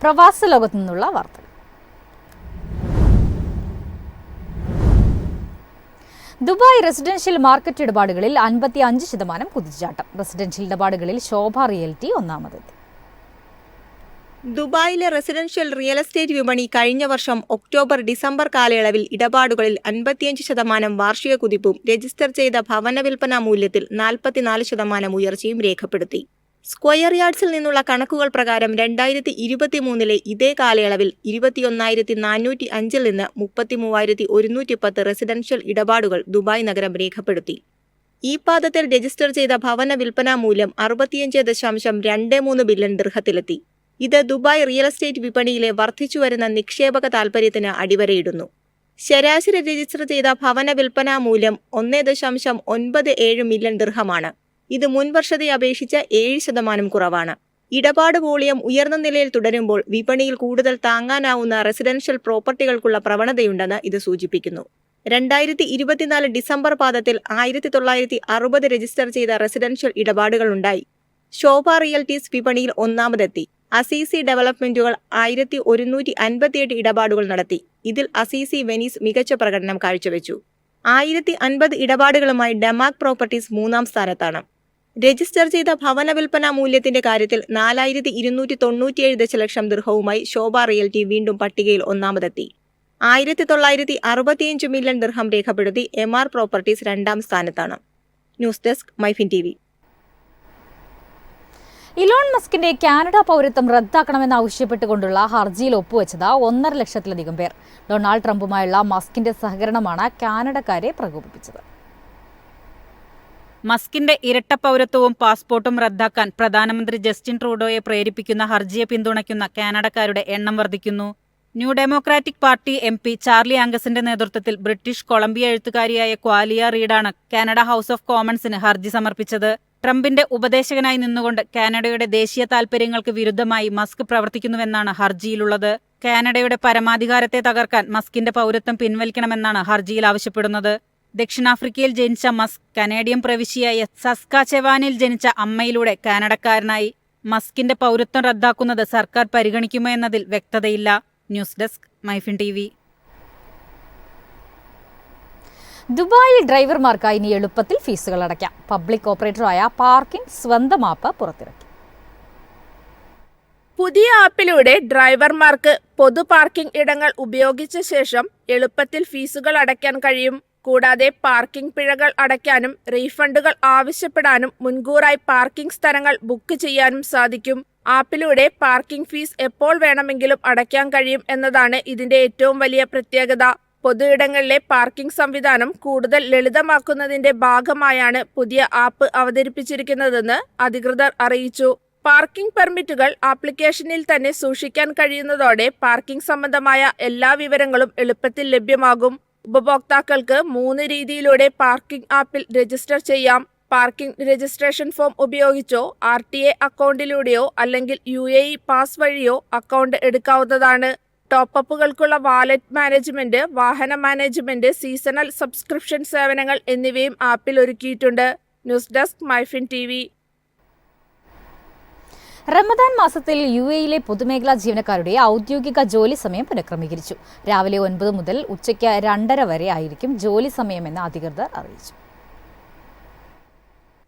പ്രവാസ ലോകത്തു നിന്നുള്ള വാർത്തകൾ. ദുബായ് റെസിഡൻഷ്യൽ മാർക്കറ്റ് ഇടപാടുകളിൽ 55% കുതിച്ചുചാട്ടം. റെസിഡൻഷ്യൽ ഇടപാടുകളിൽ ശോഭ റിയൽറ്റി ഒന്നാമതെത്തി. ദുബായിലെ റെസിഡൻഷ്യൽ റിയൽ എസ്റ്റേറ്റ് വിപണി കഴിഞ്ഞ വർഷം ഒക്ടോബർ-ഡിസംബർ കാലയളവിൽ ഇടപാടുകളിൽ 55% വാർഷിക കുതിപ്പും രജിസ്റ്റർ ചെയ്ത ഭവന വിൽപ്പന മൂല്യത്തിൽ 44% ഉയർച്ചയും രേഖപ്പെടുത്തി. സ്ക്വയർ യാർഡ്സിൽ നിന്നുള്ള കണക്കുകൾ പ്രകാരം 2023 ഇതേ കാലയളവിൽ 21,405 നിന്ന് 33,110 റെസിഡൻഷ്യൽ ഇടപാടുകൾ ദുബായ് നഗരം രേഖപ്പെടുത്തി. ഈ പാദത്തിൽ രജിസ്റ്റർ ചെയ്ത ഭവന വിൽപ്പന മൂല്യം 65.23 ബില്യൺ ദിർഹത്തിലെത്തി. ഇത് ദുബായ് റിയൽ എസ്റ്റേറ്റ് വിപണിയിലെ വർദ്ധിച്ചുവരുന്ന നിക്ഷേപക താൽപര്യത്തിന് അടിവരയിടുന്നു. ശരാശരി രജിസ്റ്റർ ചെയ്ത ഭവന വിൽപ്പന മൂല്യം 1.97 മില്യൺ ദിർഹമാണ്. ഇത് മുൻവർഷത്തെ അപേക്ഷിച്ച് 7% കുറവാണ്. ഇടപാട് വോളിയം ഉയർന്ന നിലയിൽ തുടരുമ്പോൾ വിപണിയിൽ കൂടുതൽ താങ്ങാനാവുന്ന റെസിഡൻഷ്യൽ പ്രോപ്പർട്ടികൾക്കുള്ള പ്രവണതയുണ്ടെന്ന് ഇത് സൂചിപ്പിക്കുന്നു. 2024 ഡിസംബർ പാദത്തിൽ 1960 രജിസ്റ്റർ ചെയ്ത റെസിഡൻഷ്യൽ ഇടപാടുകളുണ്ടായി. ശോഭ റിയൽറ്റീസ് വിപണിയിൽ ഒന്നാമതെത്തി. അസീസി ഡെവലപ്മെന്റുകൾ 1158 ഇടപാടുകൾ നടത്തി. ഇതിൽ അസീസി വെനീസ് മികച്ച പ്രകടനം കാഴ്ചവെച്ചു. 1050 ഇടപാടുകളുമായി ഡെമാക് പ്രോപ്പർട്ടീസ് മൂന്നാം സ്ഥാനത്താണ്. രജിസ്റ്റർ ചെയ്ത ഭവന വിൽപ്പന മൂല്യത്തിന്റെ കാര്യത്തിൽ 4,297 ദശലക്ഷം ദിർഹവുമായി ശോഭ റിയൽറ്റി വീണ്ടും പട്ടികയിൽ ഒന്നാമതെത്തി. 1965 മില്യൺ ദിർഹം രേഖപ്പെടുത്തി എംആർ പ്രോപ്പർട്ടീസ് രണ്ടാം സ്ഥാനത്താണ്. News desk MyFin TV. Elon മസ്കിന്റെ കാനഡ പൗരത്വം റദ്ദാക്കണമെന്നാവശ്യപ്പെട്ടുകൊണ്ടുള്ള ഹർജിയിൽ ഒപ്പുവെച്ചത് 1.5 ലക്ഷത്തിലധികം പേർ. ഡൊണാൾഡ് ട്രംപുമായുള്ള മസ്കിന്റെ സഹകരണമാണ് കാനഡക്കാരെ പ്രകോപിപ്പിച്ചത്. മസ്കിന്റെ ഇരട്ട പൗരത്വവും പാസ്പോർട്ടും റദ്ദാക്കാൻ പ്രധാനമന്ത്രി ജസ്റ്റിൻ ട്രൂഡോയെ പ്രേരിപ്പിക്കുന്ന ഹർജിയെ പിന്തുണയ്ക്കുന്ന കാനഡക്കാരുടെ എണ്ണം വർദ്ധിക്കുന്നു. New Democratic Party MP Charlie ആംഗസിന്റെ നേതൃത്വത്തിൽ ബ്രിട്ടീഷ് കൊളംബിയ എഴുത്തുകാരിയായ ക്വാലിയ റീഡാണ് കാനഡ ഹൗസ് ഓഫ് കോമൺസിന് ഹർജി സമർപ്പിച്ചത്. ട്രംപിന്റെ ഉപദേശകനായി നിന്നുകൊണ്ട് കാനഡയുടെ ദേശീയ താൽപര്യങ്ങൾക്ക് വിരുദ്ധമായി മസ്ക് പ്രവർത്തിക്കുന്നുവെന്നാണ് ഹർജിയിലുള്ളത്. കാനഡയുടെ പരമാധികാരത്തെ തകർക്കാൻ മസ്കിന്റെ പൗരത്വം പിൻവലിക്കണമെന്നാണ് ഹർജിയിൽ ആവശ്യപ്പെടുന്നത്. ദക്ഷിണാഫ്രിക്കയിൽ ജനിച്ച മസ്ക് കനേഡിയൻ പ്രവിശ്യയായ സസ്കാചെവാനിൽ ജനിച്ച അമ്മയിലൂടെ കാനഡക്കാരനായി. മസ്കിന്റെ പൗരത്വം റദ്ദാക്കുന്നത് സർക്കാർ പരിഗണിക്കുമോ എന്നതിൽ വ്യക്തതയില്ല. News desk MyFin TV. ദുബായിൽ ഡ്രൈവർമാർക്ക് ഇനി എളുപ്പത്തിൽ ഫീസുകൾ അടയ്ക്കാം. പബ്ലിക് ഓപ്പറേറ്ററായ പാർക്കിംഗ് സ്വന്തം ആപ്പ് പുറത്തിറക്കി. പുതിയ ആപ്പിലൂടെ ഡ്രൈവർമാർക്ക് പൊതു പാർക്കിംഗ് ഇടങ്ങൾ ഉപയോഗിച്ച ശേഷം എളുപ്പത്തിൽ ഫീസുകൾ അടയ്ക്കാൻ കഴിയും. കൂടാതെ പാർക്കിംഗ് പിഴകൾ അടയ്ക്കാനും റീഫണ്ടുകൾ ആവശ്യപ്പെടാനും മുൻകൂറായി പാർക്കിംഗ് സ്ഥലങ്ങൾ ബുക്ക് ചെയ്യാനും സാധിക്കും. ആപ്പിലൂടെ പാർക്കിംഗ് ഫീസ് എപ്പോൾ വേണമെങ്കിലും അടയ്ക്കാൻ കഴിയും എന്നതാണ് ഇതിന്റെ ഏറ്റവും വലിയ പ്രത്യേകത. പൊതുയിടങ്ങളിലെ പാർക്കിംഗ് സംവിധാനം കൂടുതൽ ലളിതമാക്കുന്നതിന്റെ ഭാഗമായാണ് പുതിയ ആപ്പ് അവതരിപ്പിച്ചിരിക്കുന്നതെന്ന് അധികൃതർ അറിയിച്ചു. പാർക്കിംഗ് പെർമിറ്റുകൾ ആപ്ലിക്കേഷനിൽ തന്നെ സൂക്ഷിക്കാൻ കഴിയുന്നതോടെ പാർക്കിംഗ് സംബന്ധമായ എല്ലാ വിവരങ്ങളും എളുപ്പത്തിൽ ലഭ്യമാകും. ഉപഭോക്താക്കൾക്ക് 3 രീതിയിലൂടെ പാർക്കിംഗ് ആപ്പിൽ രജിസ്റ്റർ ചെയ്യാം. പാർക്കിംഗ് രജിസ്ട്രേഷൻ ഫോം ഉപയോഗിച്ചോ RTA അക്കൗണ്ടിലൂടെയോ അല്ലെങ്കിൽ UAE പാസ് വഴിയോ അക്കൗണ്ട് എടുക്കാവുന്നതാണ്. ടോപ്പപ്പുകൾക്കുള്ള വാലറ്റ് മാനേജ്മെന്റ്, വാഹന മാനേജ്മെന്റ്, സീസണൽ സബ്സ്ക്രിപ്ഷൻ സേവനങ്ങൾ എന്നിവയും ആപ്പിൽ ഒരുക്കിയിട്ടുണ്ട്. News desk MyFin TV. Ramadan മാസത്തിൽ UAE പൊതുമേഖലാ ജീവനക്കാരുടെ ഔദ്യോഗിക ജോലി സമയം പുനഃക്രമീകരിച്ചു. രാവിലെ 9 മുതൽ ഉച്ചയ്ക്ക് 2:30 വരെ ആയിരിക്കും ജോലി സമയമെന്ന് അധികൃതർ അറിയിച്ചു.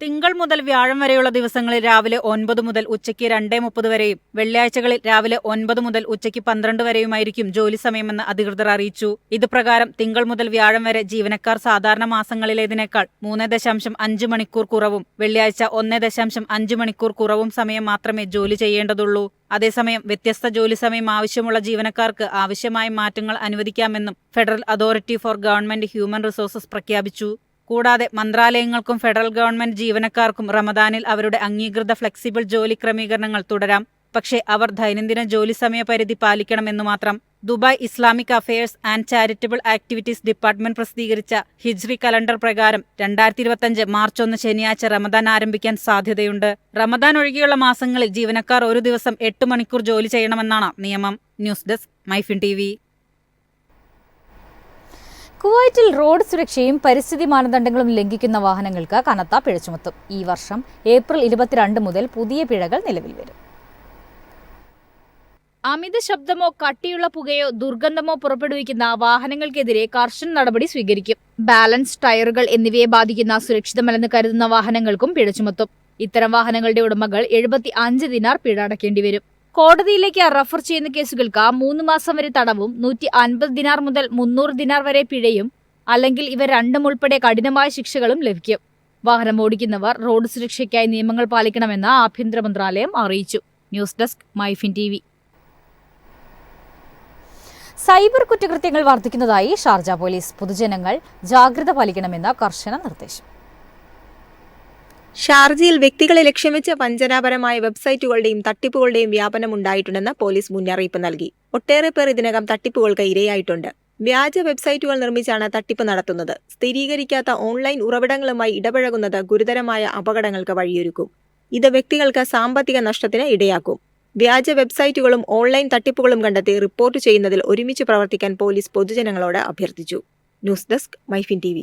തിങ്കൾ മുതൽ വ്യാഴം വരെയുള്ള ദിവസങ്ങളിൽ രാവിലെ 9 മുതൽ ഉച്ചയ്ക്ക് 2:30 വരെയും വെള്ളിയാഴ്ചകളിൽ രാവിലെ 9 മുതൽ ഉച്ചയ്ക്ക് 12 വരെയുമായിരിക്കും ജോലി സമയമെന്ന് അധികൃതർ അറിയിച്ചു. ഇതുപ്രകാരം തിങ്കൾ മുതൽ വ്യാഴം വരെ ജീവനക്കാർ സാധാരണ മാസങ്ങളിലേതിനേക്കാൾ 3.5 മണിക്കൂർ കുറവും വെള്ളിയാഴ്ച 1.5 മണിക്കൂർ കുറവും സമയം മാത്രമേ ജോലി ചെയ്യേണ്ടതുള്ളൂ. അതേസമയം വ്യത്യസ്ത ജോലി സമയം ആവശ്യമുള്ള ജീവനക്കാർക്ക് ആവശ്യമായ മാറ്റങ്ങൾ അനുവദിക്കാമെന്നും Federal Authority for Government Human Resources പ്രഖ്യാപിച്ചു. കൂടാതെ മന്ത്രാലയങ്ങൾക്കും ഫെഡറൽ ഗവൺമെന്റ് ജീവനക്കാർക്കും റമദാനിൽ അവരുടെ അംഗീകൃത ഫ്ലെക്സിബിൾ ജോലി ക്രമീകരണങ്ങൾ തുടരാം. പക്ഷേ അവർ ദൈനംദിന ജോലി സമയ പരിധി പാലിക്കണമെന്നു മാത്രം. Dubai Islamic affairs and charitable activities department പ്രസിദ്ധീകരിച്ച ഹിജ്രി കലണ്ടർ പ്രകാരം 2025 മാർച്ച് 1 ശനിയാഴ്ച റമദാൻ ആരംഭിക്കാൻ സാധ്യതയുണ്ട്. റമദാൻ ഒഴികെയുള്ള മാസങ്ങളിൽ ജീവനക്കാർ ഒരു ദിവസം 8 മണിക്കൂർ ജോലി ചെയ്യണമെന്നാണ് നിയമം. News desk MyFin TV. കുവൈറ്റിൽ റോഡ് സുരക്ഷയും പരിസ്ഥിതി മാനദണ്ഡങ്ങളും ലംഘിക്കുന്ന വാഹനങ്ങൾക്ക് കനത്ത പിഴ ചുമത്തും. ഈ വർഷം ഏപ്രിൽ 22 മുതൽ പുതിയ പിഴകൾ നിലവിൽ വരും. അമിത ശബ്ദമോ കട്ടിയുള്ള പുകയോ ദുർഗന്ധമോ പുറപ്പെടുവിക്കുന്ന വാഹനങ്ങൾക്കെതിരെ കർശന നടപടി സ്വീകരിക്കും. ബാലൻസ്, ടയറുകൾ എന്നിവയെ ബാധിക്കുന്ന സുരക്ഷിതമല്ലെന്ന് കരുതുന്ന വാഹനങ്ങൾക്കും പിഴ ചുമത്തും. ഇത്തരം വാഹനങ്ങളുടെ ഉടമകൾ 75 ദിനാർ പിഴ അടയ്ക്കേണ്ടി വരും. കോടതിയിലേക്ക് റഫർ ചെയ്യുന്ന കേസുകൾക്ക് 3 മാസം വരെ തടവും 150 ദിനാർ മുതൽ 300 ദിനാർ വരെ പിഴയും അല്ലെങ്കിൽ ഇവ രണ്ടും ഉൾപ്പെടെ കഠിനമായ ശിക്ഷകളും ലഭിക്കും. വാഹനം ഓടിക്കുന്നവർ റോഡ് സുരക്ഷയ്ക്കായി നിയമങ്ങൾ പാലിക്കണമെന്ന് ആഭ്യന്തര മന്ത്രാലയം അറിയിച്ചു. News desk MyFin TV. Cyber കുറ്റകൃത്യങ്ങൾ വർദ്ധിക്കുന്നതായി ഷാർജ പോലീസ്. പൊതുജനങ്ങൾ ജാഗ്രത പാലിക്കണമെന്ന് കർശന നിർദ്ദേശം. ഷാർജയിൽ വ്യക്തികളെ ലക്ഷ്യം വെച്ച വഞ്ചനാപരമായ വെബ്സൈറ്റുകളുടെയും തട്ടിപ്പുകളുടെയും വ്യാപനമുണ്ടായിട്ടുണ്ടെന്ന് പോലീസ് മുന്നറിയിപ്പ് നൽകി. ഒട്ടേറെ പേർ ഇതിനകം തട്ടിപ്പുകൾക്ക് ഇരയായിട്ടുണ്ട്. വ്യാജ വെബ്സൈറ്റുകൾ നിർമ്മിച്ചാണ് തട്ടിപ്പ് നടത്തുന്നത്. സ്ഥിരീകരിക്കാത്ത ഓൺലൈൻ ഉറവിടങ്ങളുമായി ഇടപഴകുന്നത് ഗുരുതരമായ അപകടങ്ങൾക്ക് വഴിയൊരുക്കും. ഇത് വ്യക്തികൾക്ക് സാമ്പത്തിക നഷ്ടത്തിന് ഇടയാക്കും. വ്യാജ വെബ്സൈറ്റുകളും ഓൺലൈൻ തട്ടിപ്പുകളും കണ്ടെത്തി റിപ്പോർട്ട് ചെയ്യുന്നതിൽ ഒരുമിച്ച് പ്രവർത്തിക്കാൻ പോലീസ് പൊതുജനങ്ങളോട് അഭ്യർത്ഥിച്ചു. News desk MyFin TV.